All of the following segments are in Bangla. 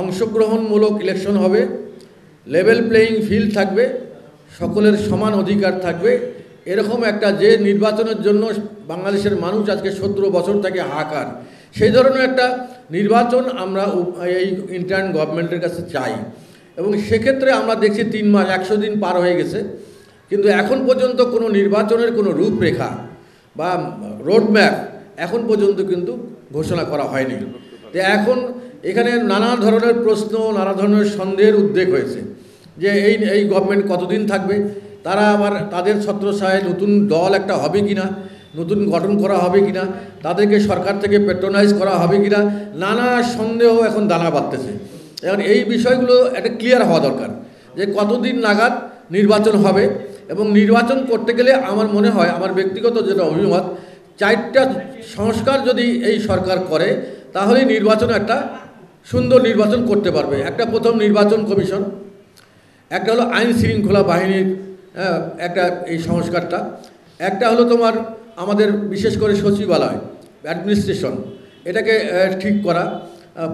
অংশগ্রহণমূলক ইলেকশন হবে, লেভেল প্লেয়িং ফিল্ড থাকবে, সকলের সমান অধিকার থাকবে। এরকম একটা যে নির্বাচনের জন্য বাংলাদেশের মানুষ আজকে 17 বছর থেকে হাহাকার, সেই ধরনের একটা নির্বাচন আমরা এই ইন্টারিম গভর্নমেন্টের কাছে চাই। এবং সেক্ষেত্রে আমরা দেখছি 3 মাস 100 দিন পার হয়ে গেছে, কিন্তু এখন পর্যন্ত কোনো নির্বাচনের কোনো রূপরেখা বা রোডম্যাপ এখন পর্যন্ত কিন্তু ঘোষণা করা হয়নি। তো এখন এখানে নানা ধরনের প্রশ্ন, নানা ধরনের সন্দেহের উদ্বেগ হয়েছে যে এই গভর্নমেন্ট কতদিন থাকবে, তারা আবার তাদের ছত্রছায়ায় নতুন দল একটা হবে কিনা, নতুন গঠন করা হবে কিনা, তাদেরকে সরকার থেকে প্যাট্রোনাইজ করা হবে কিনা, নানা সন্দেহ এখন দানা বাঁধতেছে। এখন এই বিষয়গুলো একটা ক্লিয়ার হওয়া দরকার যে কতদিন নাগাদ নির্বাচন হবে। এবং নির্বাচন করতে গেলে আমার মনে হয়, আমার ব্যক্তিগত যেটা অভিমত, 4টা সংস্কার যদি এই সরকার করে তাহলে নির্বাচন একটা সুন্দর নির্বাচন করতে পারবে। একটা প্রথম নির্বাচন কমিশন, একটা হলো আইন শৃঙ্খলা বাহিনীর একটা এই সংস্কারটা, একটা হলো তোমার আমাদের বিশেষ করে সচিবালয় অ্যাডমিনিস্ট্রেশন, এটাকে ঠিক করা,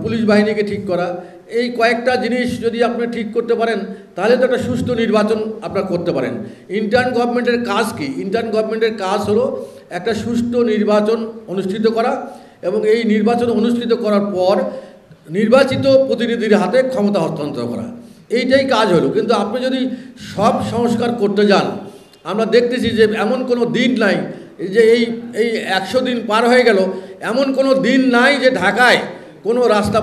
পুলিশ বাহিনীকে ঠিক করা। এই কয়েকটা জিনিস যদি আপনি ঠিক করতে পারেন তাহলে তো একটা সুষ্ঠু নির্বাচন আপনারা করতে পারেন। ইন্টারিম গভর্নমেন্টের কাজ কি? ইন্টারিম গভর্নমেন্টের কাজ হলো একটা সুষ্ঠু নির্বাচন অনুষ্ঠিত করা এবং এই নির্বাচন অনুষ্ঠিত করার পর নির্বাচিত প্রতিনিধির হাতে ক্ষমতা হস্তান্তর করা, এইটাই কাজ হলো। কিন্তু আপনি যদি সব সংস্কার করতে যান, আমরা দেখতেছি যে এমন কোনো দিন নাই যে এই 100 দিন পার হয়ে গেল, এমন কোনো দিন নাই যে ঢাকায় কোনো রাস্তা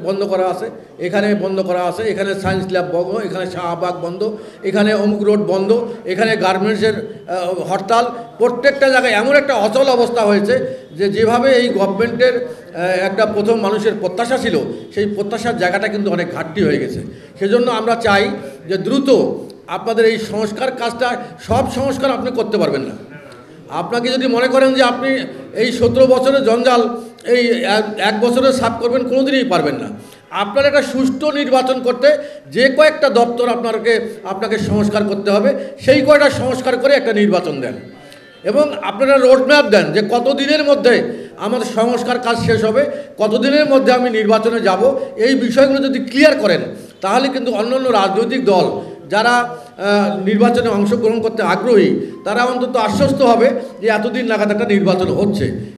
বন্ধ করা আছে, এখানে বন্ধ করা আছে, এখানে সায়েন্স ল্যাব বন্ধ, এখানে শাহবাগ বন্ধ, এখানে অমুক রোড বন্ধ, এখানে গার্মেন্টসের হরতাল। প্রত্যেকটা জায়গায় এমন একটা অচল অবস্থা হয়েছে যে যেভাবে এই গভর্নমেন্টের একটা প্রথম মানুষের প্রত্যাশা ছিল, সেই প্রত্যাশার জায়গাটা কিন্তু অনেক ঘাটতি হয়ে গেছে। সেজন্য আমরা চাই যে দ্রুত আপনাদের এই সংস্কার কাজটা, সব সংস্কার আপনি করতে পারবেন না। আপনাকে যদি মনে করেন যে আপনি এই 17 বছরের জঞ্জাল এই 1 বছরে সাফ করবেন, কোনোদিনই পারবেন না। আপনার একটা সুষ্ঠু নির্বাচন করতে যে কয়েকটা দপ্তর আপনাকে সংস্কার করতে হবে, সেই কয়টা সংস্কার করে একটা নির্বাচন দেন এবং আপনারা রোডম্যাপ দেন যে কতদিনের মধ্যে আমাদের সংস্কার কাজ শেষ হবে, কতদিনের মধ্যে আমি নির্বাচনে যাব। এই বিষয়গুলো যদি ক্লিয়ার করেন তাহলে কিন্তু অন্যান্য রাজনৈতিক দল যারা নির্বাচনে অংশগ্রহণ করতে আগ্রহী, তারা অন্তত আশ্বস্ত হবে যে এতদিন নাগাদ একটা নির্বাচন হচ্ছে।